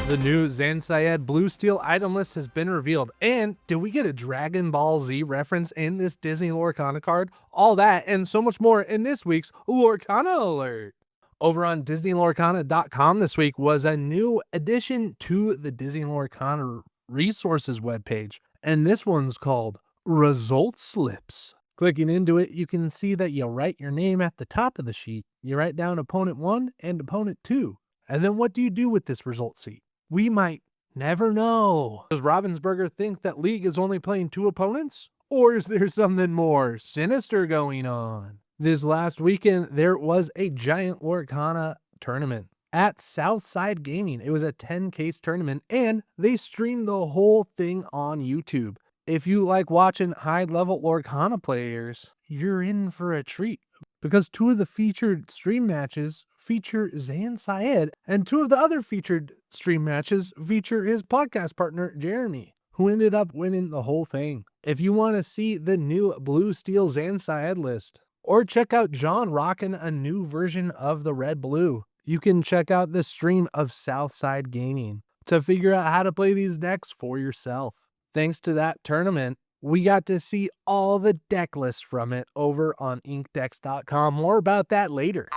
The new Zansayed Blue Steel item list has been revealed, and did we get a Dragon Ball Z reference in this Disney Lorcana card? All that and so much more in this week's Lorcana Alert. Over on disneylorcana.com this week was a new addition to the Disney Lorcana resources webpage, and this one's called Result Slips. Clicking into it, you can see that you write your name at the top of the sheet, you write down opponent 1 and opponent 2, and then what do you do with this result sheet? We might never know. Does Ravensburger think that League is only playing 2 opponents? Or is there something more sinister going on? This last weekend, there was a giant Lorcana tournament at Southside Gaming. It was a 10-case tournament, and they streamed the whole thing on YouTube. If you like watching high-level Lorcana players, you're in for a treat, because 2 of the featured stream matches feature Zan Syed, and 2 of the other featured stream matches feature his podcast partner, Jeremy, who ended up winning the whole thing. If you want to see the new Blue Steel Zan Syed list, or check out John rocking a new version of the Red Blue, you can check out the stream of Southside Gaming to figure out how to play these decks for yourself. Thanks to that tournament, we got to see all the deck lists from it over on inkdecks.com. More about that later.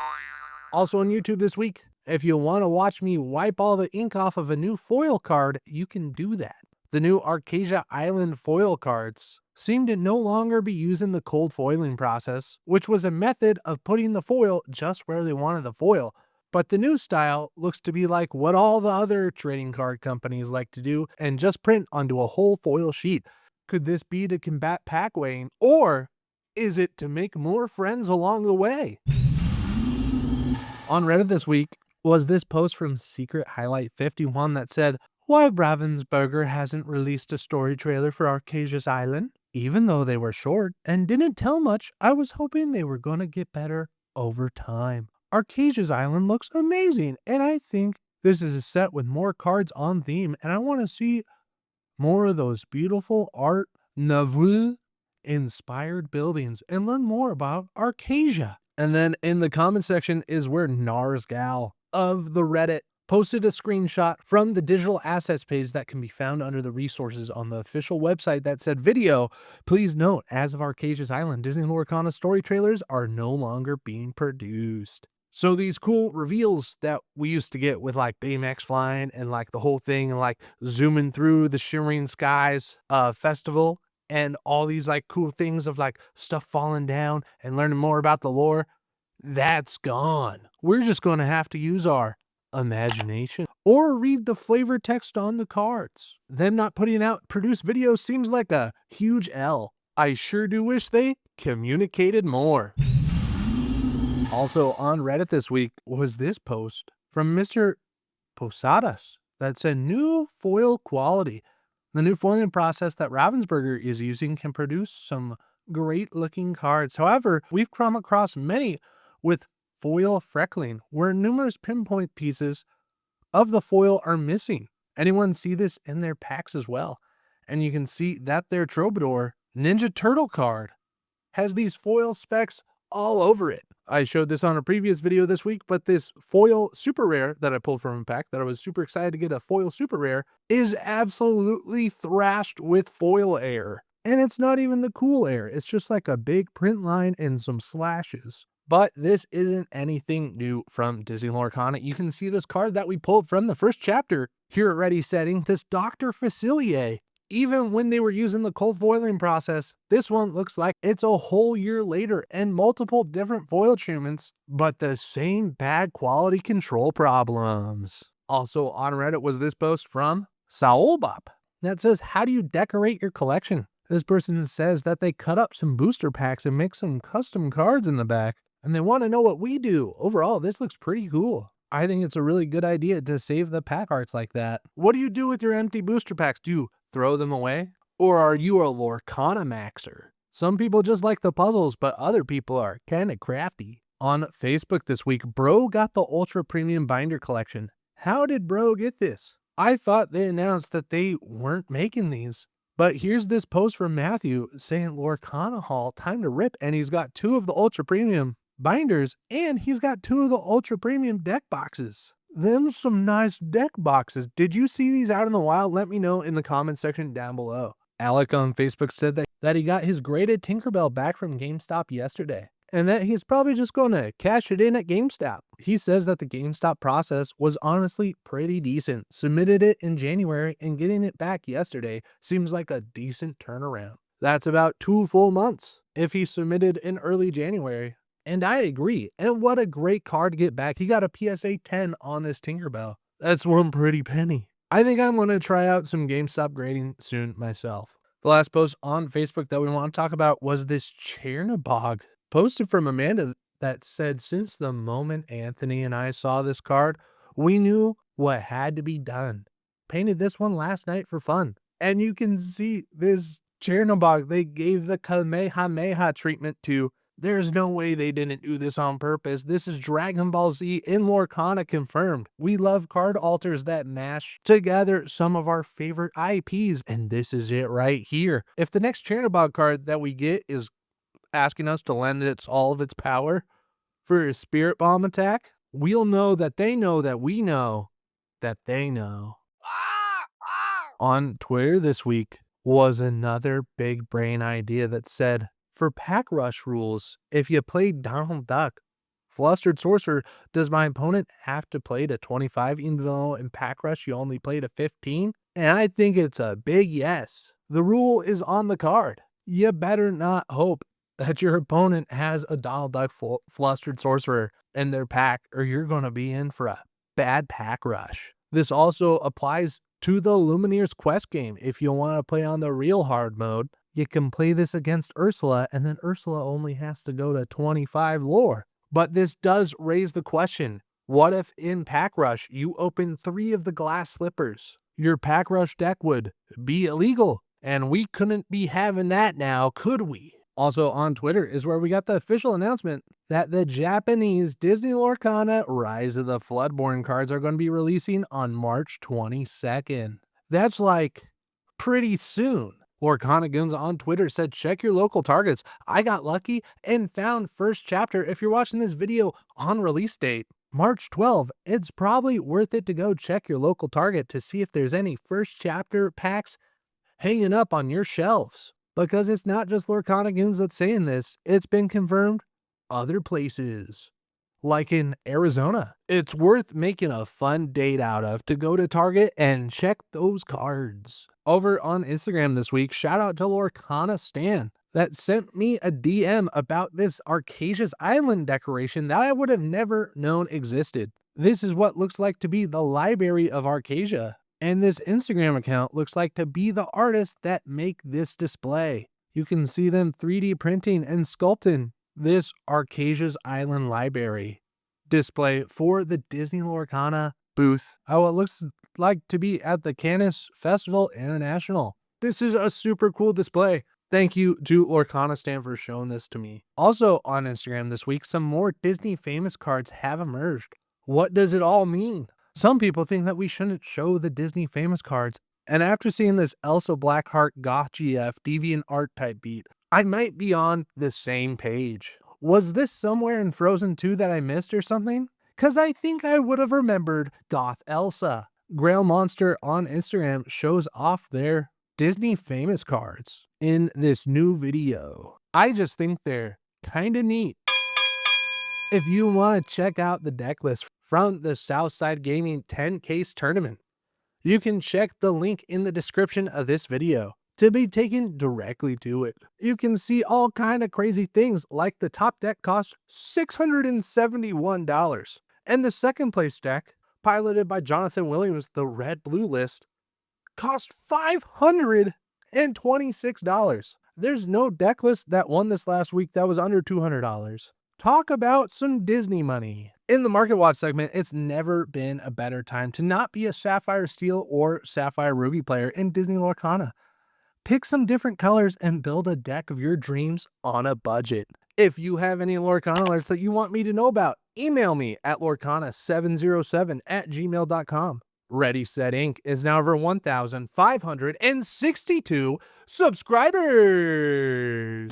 Also on YouTube this week, if you want to watch me wipe all the ink off of a new foil card, you can do that. The new Archazia Island foil cards seem to no longer be using the cold foiling process, which was a method of putting the foil just where they wanted the foil. But the new style looks to be like what all the other trading card companies like to do and just print onto a whole foil sheet. Could this be to combat pack weighing, or is it to make more friends along the way? On Reddit this week was this post from Secret Highlight 51 that said, "Why Ravensburger hasn't released a story trailer for Archazia's Island? Even though they were short and didn't tell much, I was hoping they were going to get better over time. Archazia's Island looks amazing, and I think this is a set with more cards on theme, and I want to see more of those beautiful Art Nouveau inspired buildings and learn more about Archazia." And then in the comment section is where Narsgal of the Reddit posted a screenshot from the digital assets page that can be found under the resources on the official website that said, "Video, please note, as of Archazia's Island, Disney Lorcana story trailers are no longer being produced." So these cool reveals that we used to get with like Baymax flying and like the whole thing and like zooming through the Shimmering Skies festival and all these like cool things of like stuff falling down and learning more about the lore, that's gone. We're just going to have to use our imagination or read the flavor text on the cards. Them not putting out produced videos seems like a huge L. I sure do wish they communicated more. Also on Reddit this week was this post from Mr. Posadas that said new foil quality. The new foiling process that Ravensburger is using can produce some great looking cards. However, we've come across many with foil freckling, where numerous pinpoint pieces of the foil are missing. Anyone see this in their packs as well? And you can see that their Troubadour Ninja Turtle card has these foil specks all over it. I showed this on a previous video this week, but this foil super rare that I pulled from a pack that I was super excited to get a foil super rare is absolutely thrashed with foil air. And it's not even the cool air. It's just like a big print line and some slashes. But this isn't anything new from Disney Lorcana. You can see this card that we pulled from the first chapter here at Ready Setting, this Dr. Facilier. Even when they were using the cold foiling process, this one looks like it's a whole year later and multiple different foil treatments, but the same bad quality control problems. Also on Reddit was this post from Saulbop that says, "How do you decorate your collection?" This person says that they cut up some booster packs and make some custom cards in the back, and they want to know what we do. Overall, this looks pretty cool. I think it's a really good idea to save the pack arts like that. What do you do with your empty booster packs? Do you throw them away? Or are you a Lorcana maxer? Some people just like the puzzles, but other people are kind of crafty. On Facebook this week, Bro got the Ultra Premium Binder Collection. How did Bro get this? I thought they announced that they weren't making these. But here's this post from Matthew saying Lorcana Haul, time to rip, and he's got 2 of the Ultra Premium binders, and he's got 2 of the Ultra Premium deck boxes. Them some nice deck boxes. Did you see these out in the wild? Let me know in the comment section down below. Alec on Facebook said that he got his graded Tinkerbell back from GameStop yesterday, and that he's probably just going to cash it in at GameStop. He says that the GameStop process was honestly pretty decent. Submitted it in January, and getting it back yesterday seems like a decent turnaround. That's about 2 full months if he submitted in early January. And I agree. And what a great card to get back. He got a PSA 10 on this Tinkerbell. That's one pretty penny. I think I'm going to try out some GameStop grading soon myself. The last post on Facebook that we want to talk about was this Chernabog posted from Amanda that said, since the moment Anthony and I saw this card, we knew what had to be done. Painted this one last night for fun. And you can see this Chernabog they gave the Kamehameha treatment to. There's no way they didn't do this on purpose. This is Dragon Ball Z in Lorcana confirmed. We love card alters that mash together some of our favorite IPs, and this is it right here. If the next Chernabog card that we get is asking us to lend all of its power for a Spirit Bomb attack, we'll know that they know that we know that they know. On Twitter this week was another big brain idea that said, for pack rush rules, if you play Donald Duck, Flustered Sorcerer, does my opponent have to play to 25 even though in pack rush you only play to 15? And I think it's a big yes. The rule is on the card. You better not hope that your opponent has a Donald Duck Flustered Sorcerer in their pack, or you're going to be in for a bad pack rush. This also applies to the Lumineers quest game. If you want to play on the real hard mode, you can play this against Ursula, and then Ursula only has to go to 25 lore. But this does raise the question, what if in Pack Rush you open 3 of the glass slippers? Your Pack Rush deck would be illegal, and we couldn't be having that now, could we? Also on Twitter is where we got the official announcement that the Japanese Disney Lorcana Rise of the Floodborn cards are going to be releasing on March 22nd. That's like pretty soon. Lorcana Goons on Twitter said, check your local targets. I got lucky and found first chapter. If you're watching this video on release date, March 12, it's probably worth it to go check your local target to see if there's any first chapter packs hanging up on your shelves. Because it's not just Lorcana Goons that's saying this. It's been confirmed other places, like in Arizona. It's worth making a fun date out of to go to Target and check those cards. Over on Instagram this week, shout out to lorcanastan that sent me a DM about this Archazia's Island decoration that I would have never known existed. This is what looks like to be the library of Archazia, and this Instagram account looks like to be the artists that make this display. You can see them 3D printing and sculpting this Archazia's Island library display for the Disney Lorcana booth. How it looks like to be at the Cannes Festival International. This is a super cool display. Thank you to Lorcanastan for showing this to me. Also on Instagram this week, some more Disney famous cards have emerged. What does it all mean? Some people think that we shouldn't show the Disney famous cards, and after seeing this Elsa Blackheart Goth GF Deviant Art type beat, I might be on the same page. Was this somewhere in Frozen 2 that I missed or something? Cause I think I would have remembered Goth Elsa. Grail Monster on Instagram shows off their Disney famous cards in this new video. I just think they're kinda neat. If you want to check out the deck list from the Southside Gaming 10 case tournament, you can check the link in the description of this video to be taken directly to it. You can see all kind of crazy things, like the top deck costs $671, and the second place deck, piloted by Jonathan Williams, the Red Blue list, cost $526. There's no deck list that won this last week that was under $200. Talk about some Disney money. In the Market Watch segment, it's never been a better time to not be a Sapphire Steel or Sapphire Ruby player in Disney Lorcana. Pick some different colors and build a deck of your dreams on a budget. If you have any Lorcana alerts that you want me to know about, email me at lorcana707@gmail.com. Ready Set Inc. is now over 1,562 subscribers.